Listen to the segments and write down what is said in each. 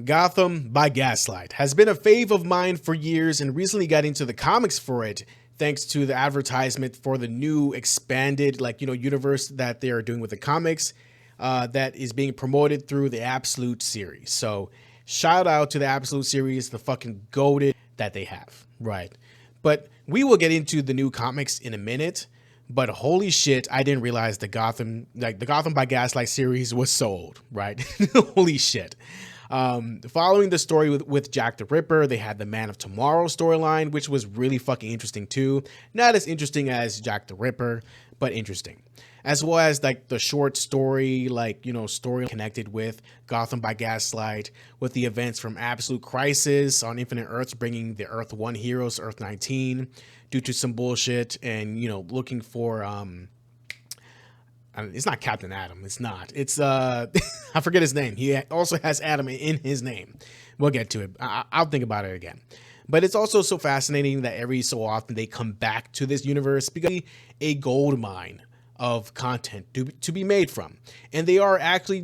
Gotham by Gaslight has been a fave of mine for years and recently got into the comics for it thanks to the advertisement for the new expanded universe that they are doing with the comics that is being promoted through the Absolute series. So shout out to the Absolute series, the fucking goated that they have, right? But we will get into the new comics in a minute. But holy shit, I didn't realize the Gotham by Gaslight series was so old, right? Holy shit. Following the story with Jack the Ripper, they had the Man of Tomorrow storyline, which was really fucking interesting too. Not as interesting as Jack the Ripper, but interesting. As well as the short story, story connected with Gotham by Gaslight, with the events from Absolute Crisis on Infinite Earths, bringing the Earth 1 heroes to Earth 19 due to some bullshit, and looking for it's not Captain Atom. It's not. It's I forget his name. He also has Atom in his name. We'll get to it. I'll think about it again. But it's also so fascinating that every so often they come back to this universe because a gold mine of content to be made from, and they are actually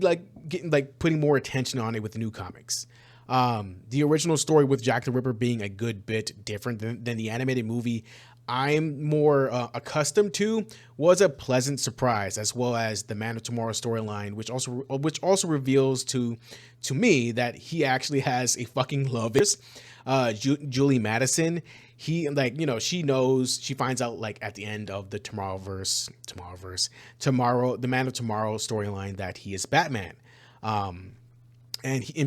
putting more attention on it with the new comics. The original story with Jack the Ripper being a good bit different than the animated movie I'm more accustomed to was a pleasant surprise, as well as the Man of Tomorrow storyline, which also reveals to me that he actually has a fucking love interest. Julie Madison, she knows, she finds out at the end of the the Man of Tomorrow storyline that he is Batman. And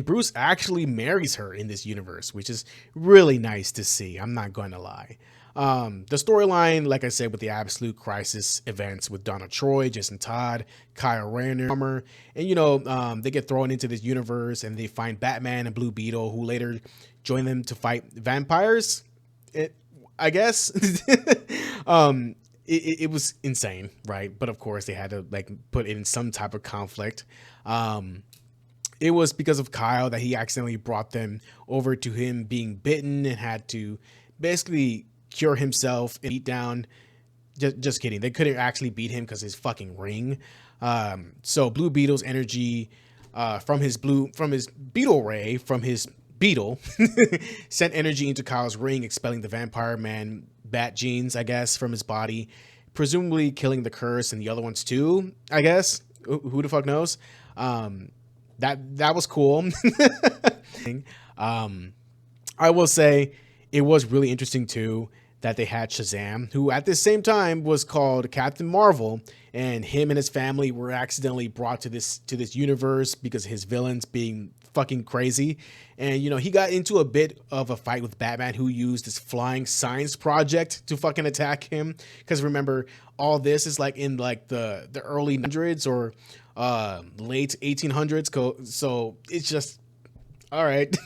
Bruce actually marries her in this universe, which is really nice to see. I'm not going to lie. The storyline, like I said, with the Absolute Crisis events with Donna Troy, Jason Todd, Kyle Rayner, and they get thrown into this universe and they find Batman and Blue Beetle, who later join them to fight vampires. I guess. It was insane, right? But of course they had to put in some type of conflict. It was because of Kyle that he accidentally brought them over to him being bitten and had to basically cure himself and beat down. Just kidding. They couldn't actually beat him because his fucking ring. So Blue Beetle's energy from his beetle ray, from his beetle, sent energy into Kyle's ring, expelling the vampire man bat genes, I guess, from his body, presumably killing the curse and the other ones too, I guess. Who the fuck knows? That was cool. I will say it was really interesting too that they had Shazam, who at the same time was called Captain Marvel, and him and his family were accidentally brought to this universe because his villains being fucking crazy. And he got into a bit of a fight with Batman, who used this flying science project to fucking attack him, because remember, all this is in the early hundreds or late 1800s, so it's just all right.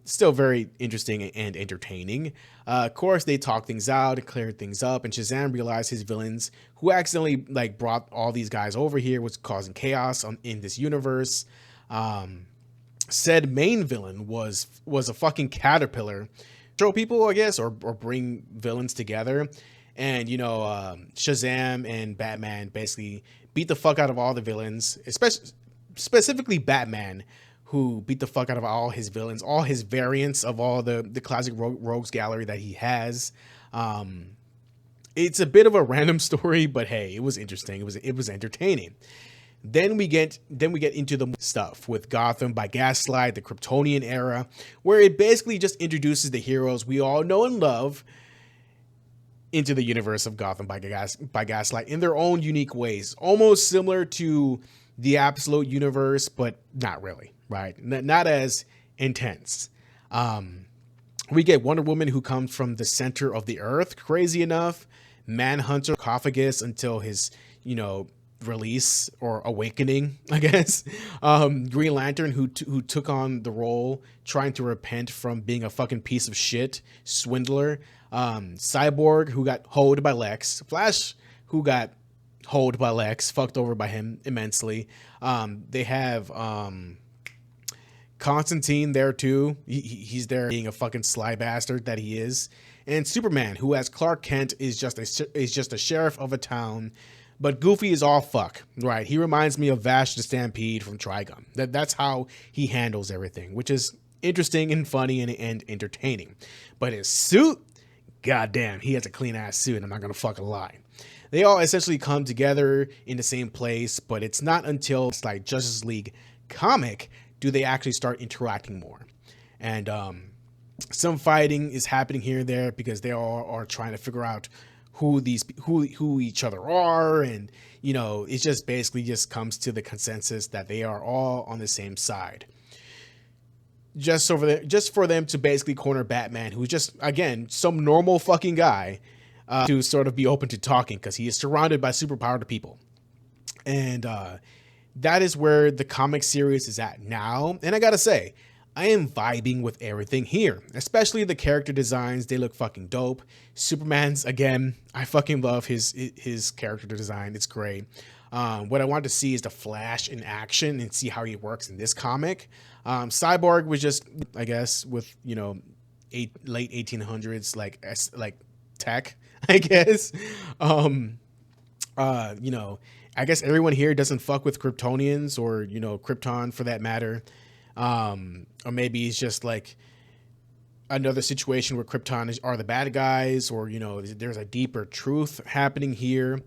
Still very interesting and entertaining. Of course, they talk things out and clear things up, and Shazam realized his villains, who accidentally brought all these guys over here, was causing chaos in this universe. Said main villain was a fucking caterpillar, show people, I guess, or bring villains together. And Shazam and Batman basically beat the fuck out of all the villains, specifically Batman, who beat the fuck out of all his villains, all his variants of all the classic rogues gallery that he has. It's a bit of a random story, but hey, it was interesting. It was entertaining. Then we get into the stuff with Gotham by Gaslight, the Kryptonian era, where it basically just introduces the heroes we all know and love into the universe of Gotham by Gaslight in their own unique ways, almost similar to the Absolute universe, but not really, right? Not as intense. We get Wonder Woman, who comes from the center of the earth, crazy enough. Manhunter, sarcophagus until his, release or awakening, I guess. Green Lantern, who took on the role, trying to repent from being a fucking piece of shit swindler. Cyborg, who got hoed by Lex. Flash, who got hoed by Lex, fucked over by him immensely. They have Constantine there too. He's there being a fucking sly bastard that he is. And Superman, who as Clark Kent is just a sheriff of a town But Goofy is all fuck, right? He reminds me of Vash the Stampede from Trigun. That's how he handles everything, which is interesting and funny and entertaining. But his suit, goddamn, he has a clean ass suit. I'm not gonna fucking lie. They all essentially come together in the same place, but it's not until it's like Justice League comic do they actually start interacting more. And some fighting is happening here and there because they all are trying to figure out who each other are, and you know, it just basically just comes to the consensus that they are all on the same side. Just for them to basically corner Batman, who's just again some normal fucking guy, to sort of be open to talking because he is surrounded by superpowered people. And that is where the comic series is at now. And I gotta say, I am vibing with everything here, especially the character designs. They look fucking dope. Superman's, again, I fucking love his character design. It's great. What I want to see is the Flash in action and see how he works in this comic. Cyborg was just, I guess, with, you know, late 1800s, like tech, I guess. You know, I guess everyone here doesn't fuck with Kryptonians or, you know, Krypton for that matter. Or maybe it's just like another situation where Krypton are the bad guys, or, you know, there's a deeper truth happening here.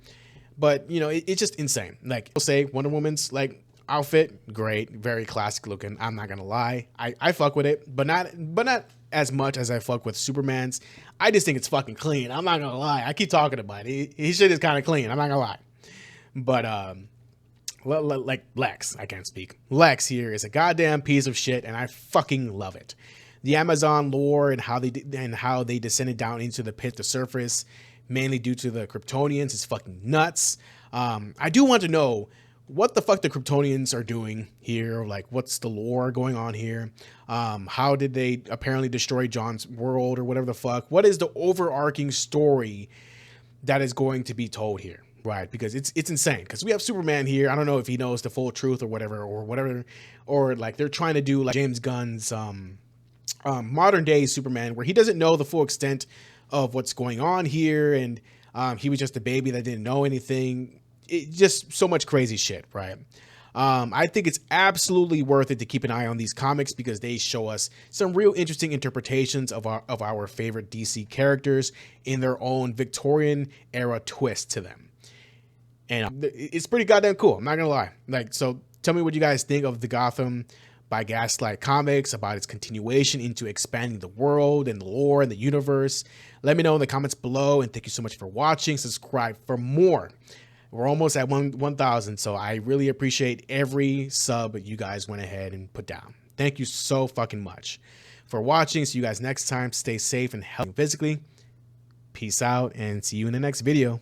But, you know, it's just insane. Like, I'll say Wonder Woman's like outfit, great, very classic looking. I'm not gonna lie. I fuck with it, but not as much as I fuck with Superman's. I just think it's fucking clean. I'm not gonna lie. I keep talking about it. His shit is kind of clean. I'm not gonna lie. But, like Lex, I can't speak. Lex here is a goddamn piece of shit, and I fucking love it. The Amazon lore and how they descended down into the pit to surface, mainly due to the Kryptonians, is fucking nuts. I do want to know what the fuck the Kryptonians are doing here. Like, what's the lore going on here? How did they apparently destroy John's world or whatever the fuck? What is the overarching story that is going to be told here? Right, because it's insane. Because we have Superman here. I don't know if he knows the full truth or whatever, or like they're trying to do like James Gunn's modern day Superman, where he doesn't know the full extent of what's going on here, and he was just a baby that didn't know anything. It just so much crazy shit, right? I think it's absolutely worth it to keep an eye on these comics because they show us some real interesting interpretations of our favorite DC characters in their own Victorian era twist to them. And it's pretty goddamn cool. I'm not gonna lie. Like, so tell me what you guys think of the Gotham by Gaslight comics, about its continuation into expanding the world and the lore and the universe. Let me know in the comments below, and thank you so much for watching. Subscribe for more. We're almost at 1,000, so I really appreciate every sub you guys went ahead and put down. Thank you so fucking much for watching. See you guys next time. Stay safe and healthy physically. Peace out, and see you in the next video.